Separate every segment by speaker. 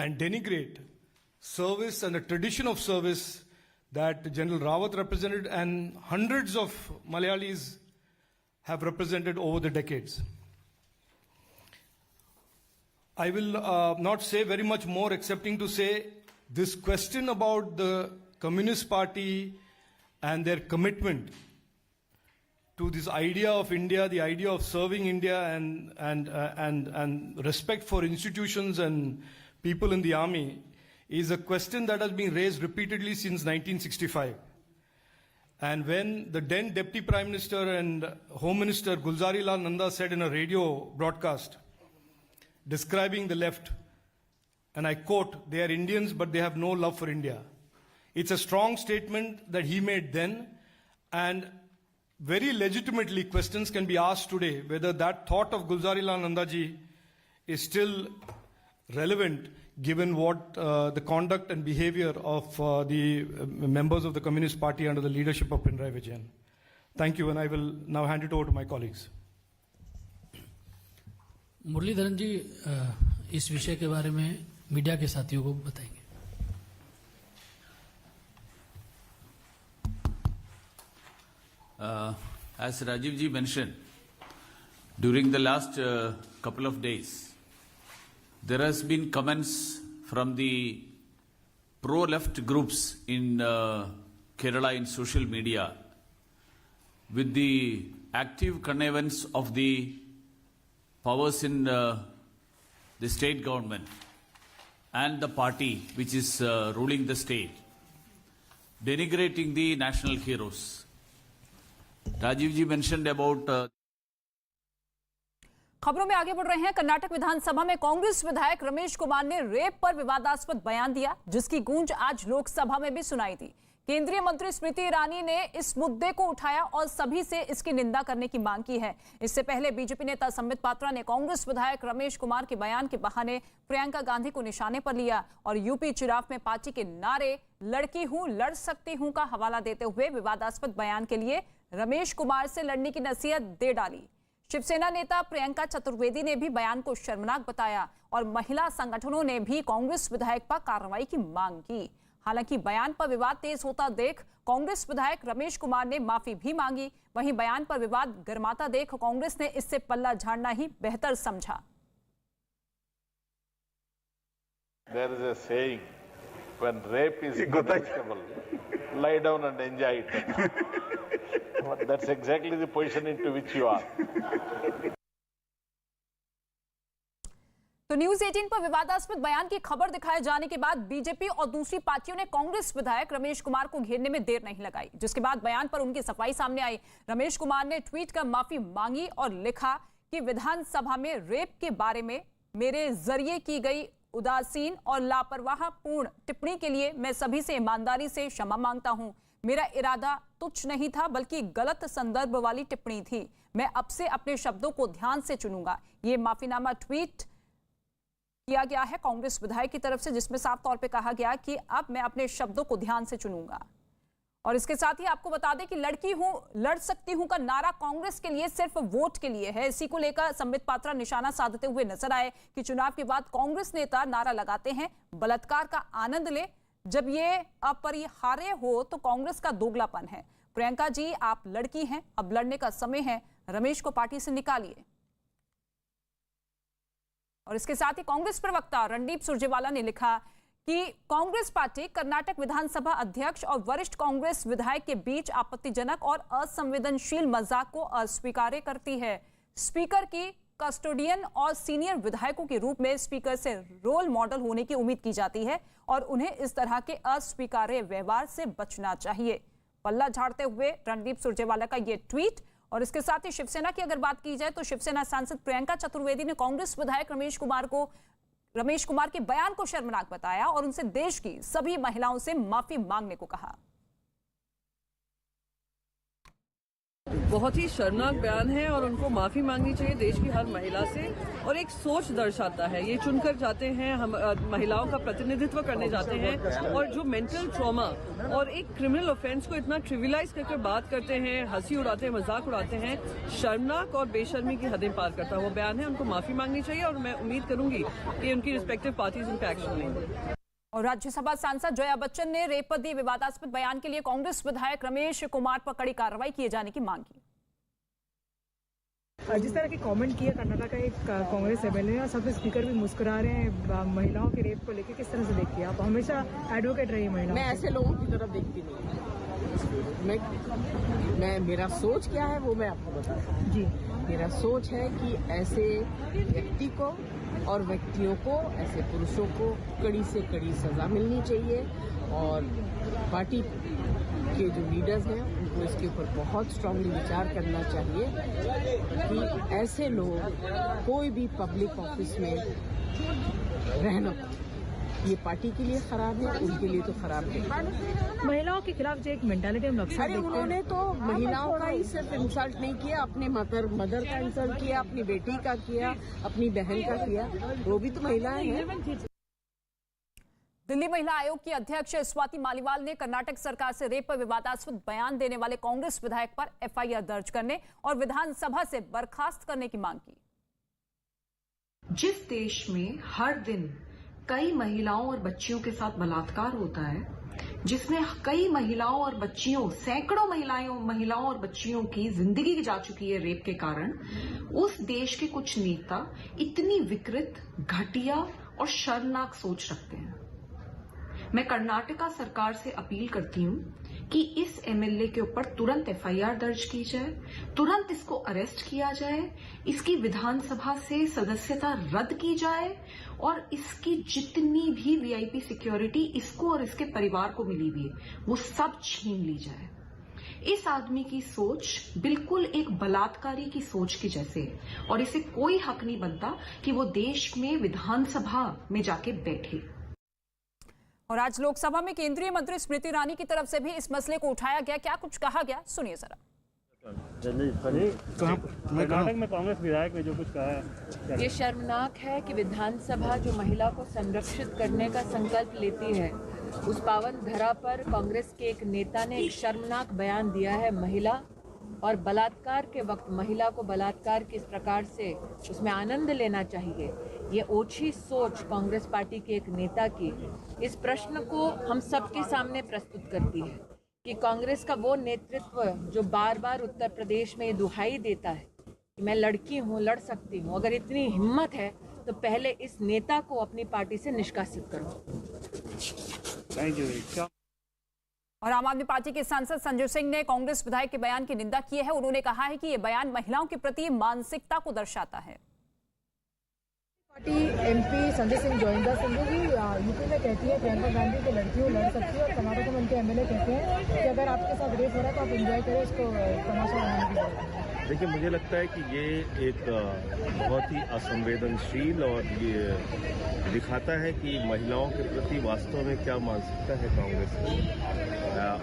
Speaker 1: and denigrate service and the tradition of service that General Rawat represented and hundreds of Malayalis have represented over the decades. I will not say very much more excepting to say this question about the Communist Party and their commitment to this idea of India, the idea of serving India and respect for institutions and people in the army is a question that has been raised repeatedly since 1965. And when the then Deputy Prime Minister and Home Minister Gulzari Lal Nanda said in a radio broadcast describing the left, and I quote, "They are Indians but they have no love for India." It's a strong statement that he made then, and very legitimately questions can be asked today whether that thought of Gulzari Lal Nanda ji is still relevant given what the conduct and behavior of the members of the Communist Party under the leadership of Pinarayi Vijayan. Thank you, and I will now hand it over to my colleagues.
Speaker 2: Muraleedharan जी इस विषय के बारे में media के साथियों को बताएंगे.
Speaker 3: As Rajiv ji mentioned, during the last couple of days, there has been comments from the pro-left groups in Kerala in social media with the active connivance of the powers in the state government and the party which is ruling the state, denigrating the national heroes. Rajiv ji mentioned about
Speaker 4: खबरों में आगे बढ़ रहे हैं. कर्नाटक विधानसभा में कांग्रेस विधायक रमेश कुमार ने rape पर विवादास्पद बयान दिया, जिसकी गूंज आज लोकसभा में भी सुनाई दी. केंद्रीय मंत्री स्मृति ईरानी ने इस मुद्दे को उठाया और सभी से इसकी निंदा करने की मांग की है. इससे पहले बीजेपी नेता संबित पात्रा ने कांग्रेस विधायक रमेश कुमार के बयान के बहाने प्रियंका गांधी को निशाने पर लिया और यूपी चुनाव में पार्टी के नारे लड़की हूं लड़ सकती हूं का हवाला देते हुए विवादास्पद बयान के लिए रमेश कुमार से लड़ने की नसीहत दे डाली. शिवसेना नेता प्रियंका चतुर्वेदी ने भी बयान को शर्मनाक बताया और महिला संगठनों ने भी कांग्रेस विधायक पर कार्रवाई की मांग की. हालांकि बयान पर विवाद तेज होता देख कांग्रेस विधायक रमेश कुमार ने माफी भी मांगी. वहीं बयान पर विवाद गर्माता देख कांग्रेस ने इससे पल्ला झाड़ना ही बेहतर समझा.
Speaker 5: There is a saying, when rape is unacceptable, lie down and enjoy it. That's exactly the position into which you are.
Speaker 4: तो न्यूज 18 पर विवादास्पद बयान की खबर दिखाए जाने के बाद बीजेपी और दूसरी पार्टियों ने कांग्रेस विधायक रमेश कुमार को घेरने में देर नहीं लगाई, जिसके बाद बयान पर उनकी सफाई सामने आई. रमेश कुमार ने ट्वीट कर माफी मांगी और लिखा कि विधानसभा में रेप के बारे में मेरे जरिए की गई उदासीन और लापरवाहपूर्ण टिप्पणी के लिए मैं सभी से ईमानदारी से क्षमा मांगता हूं. मेरा इरादा तुच्छ नहीं था बल्कि गलत संदर्भ वाली टिप्पणी थी. मैं अब से अपने शब्दों को ध्यान से चुनूंगा. ये माफीनामा ट्वीट किया गया है कांग्रेस विधायक की तरफ से, जिसमें साफ तौर पे कहा गया कि अब मैं अपने शब्दों को ध्यान से चुनूंगा. और इसके साथ ही आपको बता दें कि लड़की हूं लड़ सकती हूं का नारा कांग्रेस के लिए सिर्फ वोट के लिए है. इसी को लेकर संबित पात्रा निशाना साधते हुए नजर आए कि चुनाव के बाद कांग्रेस नेता नारा लगाते हैं बलात्कार का आनंद ले, जब ये अपरिहार्य हो तो कांग्रेस का दोगलापन है. प्रियंका जी, आप लड़की हैं, अब लड़ने का समय है, रमेश को पार्टी से निकालिए. और इसके साथ ही कांग्रेस प्रवक्ता रणदीप सुरजेवाला ने लिखा कि कांग्रेस पार्टी कर्नाटक विधानसभा अध्यक्ष और वरिष्ठ कांग्रेस विधायक के बीच आपत्तिजनक और असंवेदनशील मजाक को अस्वीकार करती है. स्पीकर की कस्टोडियन और सीनियर विधायकों के रूप में स्पीकर से रोल मॉडल होने की उम्मीद की जाती है और उन्हें इस तरह के अस्वीकार्य व्यवहार से बचना चाहिए. पल्ला झाड़ते हुए रणदीप सुरजेवाला का यह ट्वीट. और इसके साथ ही शिवसेना की अगर बात की जाए तो शिवसेना सांसद प्रियंका चतुर्वेदी ने कांग्रेस विधायक रमेश कुमार के बयान को शर्मनाक बताया और उनसे देश की सभी महिलाओं से माफी मांगने को कहा.
Speaker 6: बहुत ही शर्मनाक बयान है और उनको माफी मांगनी चाहिए देश की हर महिला से, और एक सोच दर्शाता है। ये चुनकर जाते हैं, हम महिलाओं का प्रतिनिधित्व करने जाते हैं, और जो मेंटल ट्रॉमा और एक क्रिमिनल ऑफेंस को इतना ट्रिविलाइज करके बात करते हैं, हंसी उड़ाते हैं, मजाक उड़ाते हैं, शर्मनाक और बेशर्मी की हदें पार करता हुआ बयान है। उनको माफी मांगनी चाहिए और मैं उम्मीद करूंगी कि उनकी रिस्पेक्टिव पार्टीज इन पे एक्शन लेंगी।
Speaker 4: और राज्यसभा सांसद जया बच्चन ने रेप पर दिए विवादास्पद बयान के लिए कांग्रेस विधायक रमेश कुमार पर कड़ी कार्रवाई किए जाने की मांग की।
Speaker 7: जिस तरह की कमेंट किया कर्नाटक का एक कांग्रेस एमएलए और सब स्पीकर भी मुस्कुरा रहे हैं, महिलाओं के रेप को लेकर किस तरह से देखती है आप? हमेशा एडवोकेट रही महिला।
Speaker 8: मैं ऐसे लोगों की तरफ देखती नहीं। मैं मेरा सोच क्या है वो मैं आपको बताता हूँ
Speaker 7: जी।
Speaker 8: मेरा सोच है कि ऐसे व्यक्ति को और व्यक्तियों को, ऐसे पुरुषों को कड़ी से कड़ी सजा मिलनी चाहिए, और पार्टी के जो लीडर्स हैं उनको इसके ऊपर बहुत स्ट्रांगली विचार करना चाहिए कि ऐसे लोग कोई भी पब्लिक ऑफिस में रहना, ये पार्टी के लिए खराब है, उनके लिए तो खराब है।
Speaker 7: महिलाओं के खिलाफ जो एक मेंटालिटी हम अक्सर
Speaker 8: अरे उन्होंने तो महिलाओं का ही सिर्फ इंसल्ट नहीं किया, अपने मदर का इंसल्ट किया, अपनी बेटी का किया, अपनी बहन का किया, वो भी तो महिलाएं हैं।
Speaker 4: दिल्ली महिला आयोग की अध्यक्ष स्वाति मालीवाल ने कर्नाटक सरकार से रेप पर विवादास्पद बयान देने वाले कांग्रेस विधायक पर एफआईआर दर्ज करने और विधानसभा से बर्खास्त करने की मांग की।
Speaker 9: जिस देश में हर दिन कई महिलाओं और बच्चियों के साथ बलात्कार होता है, जिसमें कई महिलाओं और बच्चियों, सैकड़ों महिलाओं और बच्चियों की जिंदगी जा चुकी है रेप के कारण, उस देश के कुछ नेता इतनी विकृत, घटिया और शर्मनाक सोच रखते हैं। मैं कर्नाटका सरकार से अपील करती हूं कि इस एमएलए के ऊपर तुरंत एफआईआर दर्ज की जाए, तुरंत इसको अरेस्ट किया जाए, इसकी विधानसभा से सदस्यता रद्द की जाए, और इसकी जितनी भी वीआईपी सिक्योरिटी इसको और इसके परिवार को मिली हुई है वो सब छीन ली जाए। इस आदमी की सोच बिल्कुल एक बलात्कारी की सोच की जैसे है, और इसे कोई हक नहीं बनता कि वो देश में विधानसभा में जाके बैठे।
Speaker 4: और आज लोकसभा में केंद्रीय मंत्री स्मृति ईरानी की तरफ से भी इस मसले को उठाया गया। क्या कुछ कहा गया, सुनिए जरा।
Speaker 10: कर्नाटक में कांग्रेस विधायक ने जो कुछ कहा है,
Speaker 11: ये शर्मनाक है कि विधानसभा जो महिला को संरक्षित करने का संकल्प लेती है, उस पावन धरा पर कांग्रेस के एक नेता ने एक शर्मनाक बयान दिया है। महिला और बलात्कार के वक्त महिला को बलात्कार किस प्रकार से उसमें आनंद लेना चाहिए, ये ओछी सोच कांग्रेस पार्टी के एक नेता की इस प्रश्न को हम सबके सामने प्रस्तुत करती है कि कांग्रेस का वो नेतृत्व जो बार बार उत्तर प्रदेश में ये दुहाई देता है कि मैं लड़की हूँ, लड़ सकती हूँ, अगर इतनी हिम्मत है तो पहले इस नेता को अपनी पार्टी से निष्कासित करो।
Speaker 10: Thank you.
Speaker 4: और आम आदमी पार्टी के सांसद संजय सिंह ने कांग्रेस विधायक के बयान की निंदा की है। उन्होंने कहा है कि ये बयान महिलाओं के प्रति मानसिकता को दर्शाता है।
Speaker 7: पार्टी एमपी संजय सिंह जोइंदा सिंधु जी यूपी में कहती है प्रियंका गांधी की लड़कियों लड़ सकती है, और कर्नाटक में उनके एमएलए कहते हैं कि अगर आपके साथ रेप हो रहा है तो आप एंजॉय करें, उसको तमाशा बनाने की जरूरत है।
Speaker 12: देखिए, मुझे लगता है कि ये एक बहुत ही असंवेदनशील और ये दिखाता है कि महिलाओं के प्रति वास्तव में क्या मानसिकता है कांग्रेस की,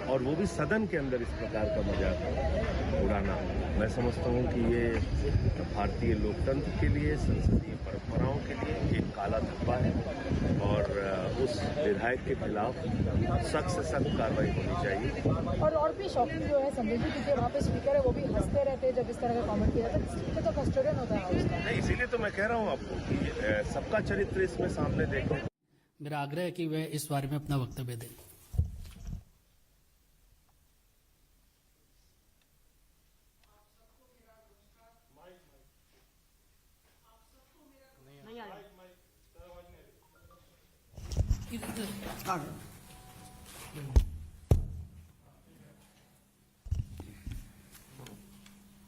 Speaker 12: और वो भी सदन के अंदर इस प्रकार का मजाक उड़ाना। मैं समझता हूँ कि ये भारतीय लोकतंत्र के लिए, संसदीय परंपराओं के लिए एक काला धब्बा है, और उस विधायक के खिलाफ सख्त से सख्त कार्रवाई होनी चाहिए।
Speaker 7: और भी शॉकिंग जो है संजय जी, क्योंकि वहाँ पे स्पीकर है वो भी हंसते रहते हैं जब इस तरह का कमेंट किया जाता है। स्पीकर तो कस्टोडियन होता है उसका।
Speaker 12: नहीं, इसीलिए तो मैं कह रहा हूँ आपको कि सबका चरित्र इसमें सामने देखो।
Speaker 2: मेरा आग्रह है कि वे इस बारे में अपना वक्तव्य दें।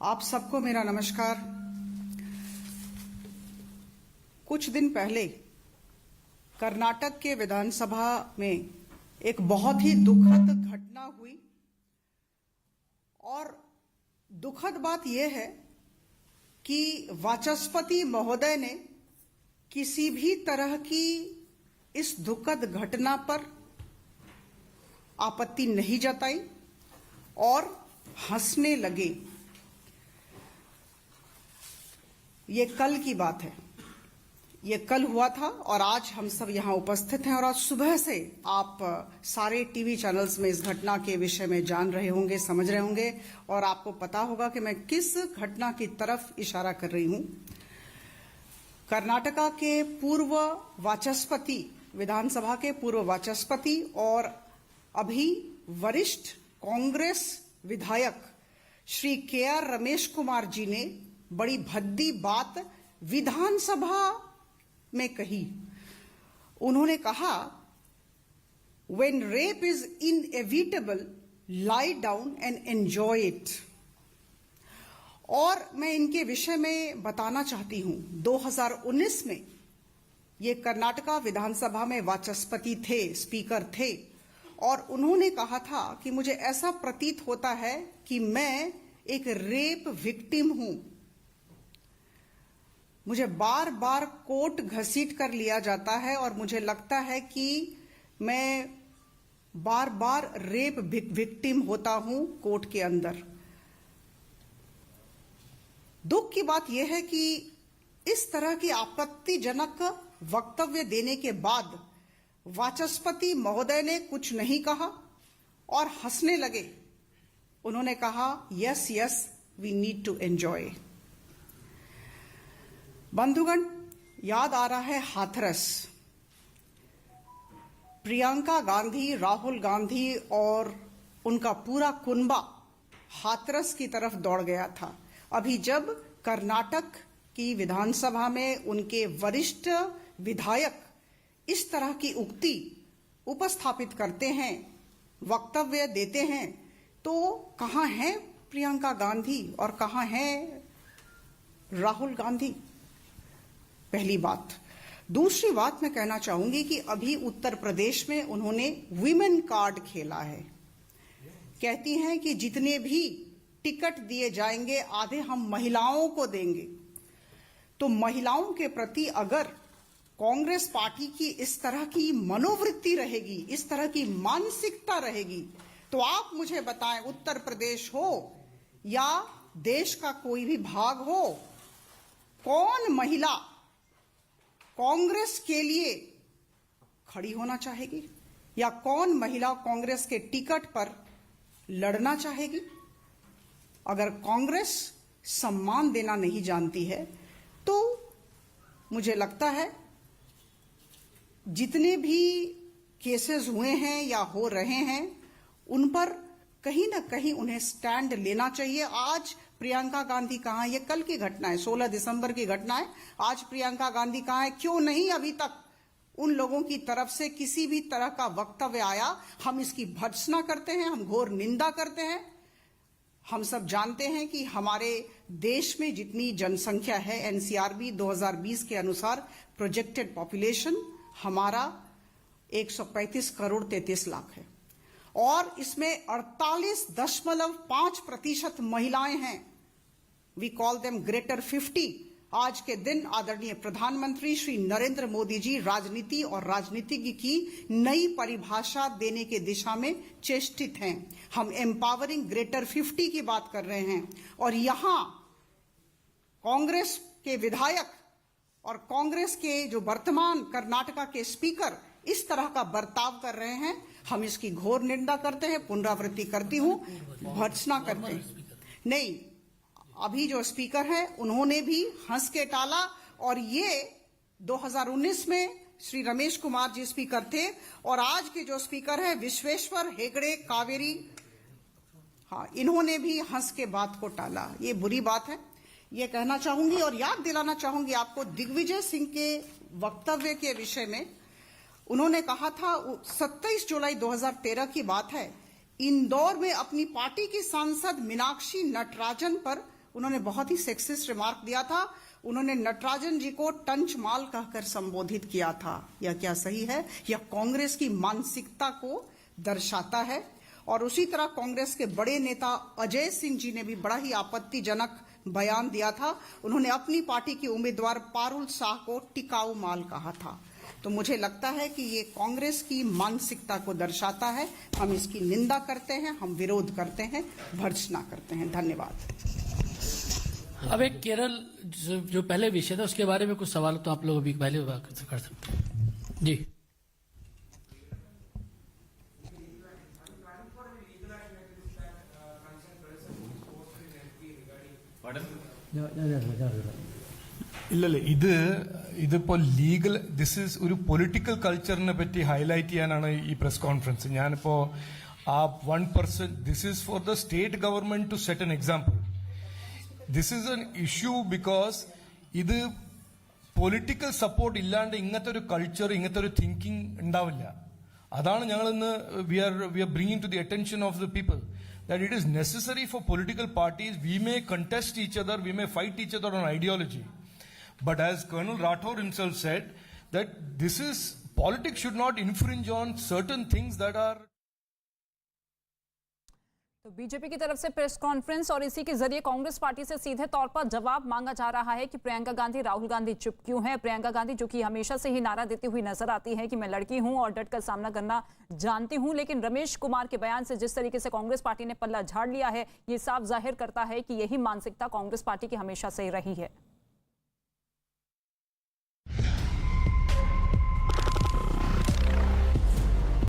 Speaker 13: आप सबको मेरा नमस्कार। कुछ दिन पहले कर्नाटक के विधानसभा में एक बहुत ही दुखद घटना हुई, और दुखद बात यह है कि वाचस्पति महोदय ने किसी भी तरह की इस दुखद घटना पर आपत्ति नहीं जताई और हंसने लगे ये कल की बात है, ये कल हुआ था और आज हम सब यहाँ उपस्थित हैं और आज सुबह से आप सारे टीवी चैनल्स में इस घटना के विषय में जान रहे होंगे, समझ रहे होंगे और आपको पता होगा कि मैं किस घटना की तरफ इशारा कर रही हूं। कर्नाटका के पूर्व वाचस्पति, विधानसभा के पूर्व वाचस्पति और अभी वरिष्ठ कांग्रेस विधायक श्री के.आर. रमेश कुमार जी ने बड़ी भद्दी बात विधानसभा में कही। उन्होंने कहा, when rape is inevitable, lie down and enjoy it। और मैं इनके विषय में बताना चाहती हूं, 2019 में ये कर्नाटका विधानसभा में वाचस्पति थे, स्पीकर थे और उन्होंने कहा था कि मुझे ऐसा प्रतीत होता है कि मैं एक रेप विक्टिम हूं, मुझे बार बार कोर्ट घसीट कर लिया जाता है और मुझे लगता है कि मैं बार बार रेप विक्टिम होता हूं कोर्ट के अंदर। दुख की बात यह है कि इस तरह की आपत्तिजनक वक्तव्य देने के बाद वाचस्पति महोदय ने कुछ नहीं कहा और हंसने लगे। उन्होंने कहा, yes yes we need to enjoy. बंधुगण, याद आ रहा है हाथरस। प्रियंका गांधी, राहुल गांधी और उनका पूरा कुनबा हाथरस की तरफ दौड़ गया था। अभी जब कर्नाटक की विधानसभा में उनके वरिष्ठ विधायक इस तरह की उक्ति उपस्थापित करते हैं, वक्तव्य देते हैं, तो कहां है प्रियंका गांधी और कहां है राहुल गांधी? पहली बात। दूसरी बात मैं कहना चाहूंगी कि अभी उत्तर प्रदेश में उन्होंने विमेन कार्ड खेला है। कहती हैं कि जितने भी टिकट दिए जाएंगे आधे हम महिलाओं को देंगे। तो महिलाओं के प्रति अगर कांग्रेस पार्टी की इस तरह की मनोवृत्ति रहेगी, इस तरह की मानसिकता रहेगी, तो आप मुझे बताएं, उत्तर प्रदेश हो या देश का कोई भी भाग हो, कौन महिला कांग्रेस के लिए खड़ी होना चाहेगी या कौन महिला कांग्रेस के टिकट पर लड़ना चाहेगी? अगर कांग्रेस सम्मान देना नहीं जानती है तो मुझे लगता है जितने भी केसेस हुए हैं या हो रहे हैं उन पर कहीं ना कहीं उन्हें स्टैंड लेना चाहिए। आज प्रियंका गांधी कहां है? ये कल की घटना है, 16 दिसंबर की घटना है। आज प्रियंका गांधी कहां है? क्यों नहीं अभी तक उन लोगों की तरफ से किसी भी तरह का वक्तव्य आया? हम इसकी भर्त्सना करते हैं, हम घोर निंदा करते हैं। हम सब जानते हैं कि हमारे देश में जितनी जनसंख्या है, एनसीआरबी 2020 के अनुसार प्रोजेक्टेड पॉपुलेशन हमारा 135 करोड़ 33 लाख है और इसमें 48.5% महिलाएं हैं। We call them greater 50। आज के दिन आदरणीय प्रधानमंत्री श्री नरेंद्र मोदी जी राजनीति और राजनीतिज्ञ की नई परिभाषा देने के दिशा में चेष्टित हैं। हम एम्पावरिंग ग्रेटर 50 की बात कर रहे हैं और यहां कांग्रेस के विधायक और कांग्रेस के जो वर्तमान कर्नाटका के स्पीकर इस तरह का बर्ताव कर रहे हैं। हम इसकी घोर निंदा करते हैं, पुनरावृत्ति करती हूं, भर्त्सना करते हैं। नहीं, अभी जो स्पीकर हैं उन्होंने भी हंस के टाला और ये 2019 में श्री रमेश कुमार जी स्पीकर थे और आज के जो स्पीकर है विश्वेश्वर हेगड़े कावेरी, हाँ, इन्होंने भी हंस के बात को टाला। ये बुरी बात है, ये कहना चाहूंगी और याद दिलाना चाहूंगी आपको दिग्विजय सिंह के वक्तव्य के विषय में। उन्होंने कहा था, 27 जुलाई 2013 की बात है, इंदौर में अपनी पार्टी की सांसद मीनाक्षी नटराजन पर उन्होंने बहुत ही सेक्सिस्ट रिमार्क दिया था। उन्होंने नटराजन जी को टंच माल कहकर संबोधित किया था। यह क्या सही है? यह कांग्रेस की मानसिकता को दर्शाता है। और उसी तरह कांग्रेस के बड़े नेता अजय सिंह जी ने भी बड़ा ही आपत्तिजनक बयान दिया था। उन्होंने अपनी पार्टी के उम्मीदवार पारुल शाह को टिकाऊ माल कहा था। तो मुझे लगता है कि ये कांग्रेस की मानसिकता को दर्शाता है। हम इसकी निंदा करते हैं, हम विरोध करते हैं, भर्त्सना करते हैं। धन्यवाद।
Speaker 2: अब एक केरल जो पहले विषय था उसके बारे में कुछ सवाल तो आप लोग अभी पहले कर सकते हैं जी।
Speaker 1: ഇല്ലല്ല ഇതിപ്പോ ലീഗൽ ദിസ് ഈസ് ഒരു പൊളിറ്റിക്കൽ കൾച്ചറിനെ പറ്റി ഹൈലൈറ്റ് ചെയ്യാനാണ് ഈ പ്രസ് കോൺഫറൻസ്. ഞാനിപ്പോ ആ 1% this is for the state government to set an example. This is an issue because ഇത് പൊളിറ്റിക്കൽ സപ്പോർട്ട് ഇല്ലാണ്ട് ഇങ്ങനത്തെ ഒരു കൾച്ചർ ഇങ്ങനത്തെ ഒരു തിങ്കിങ് ഉണ്ടാവില്ല. അതാണ് ഞങ്ങൾ ഇന്ന് we are bringing to the attention of the people that it is necessary for political parties. We may contest each other, we may fight each other on ideology, but as Colonel Rathore himself said, that this is politics should not infringe on certain things that are.
Speaker 4: तो BJP की तरफ से press conference और इसी के जरिए Congress party से सीधे तौर पर जवाब मांगा जा रहा है कि प्रियंका गांधी राहुल गांधी चुप क्यों है। प्रियंका गांधी जो कि हमेशा से ही नारा देती हुई नजर आती है कि मैं लड़की हूं और डटकर सामना करना जानती हूं, लेकिन रमेश कुमार के बयान से जिस तरीके से कांग्रेस पार्टी ने पल्ला झाड़ लिया है, ये साफ जाहिर करता है कि यही मानसिकता कांग्रेस पार्टी की हमेशा से ही रही है।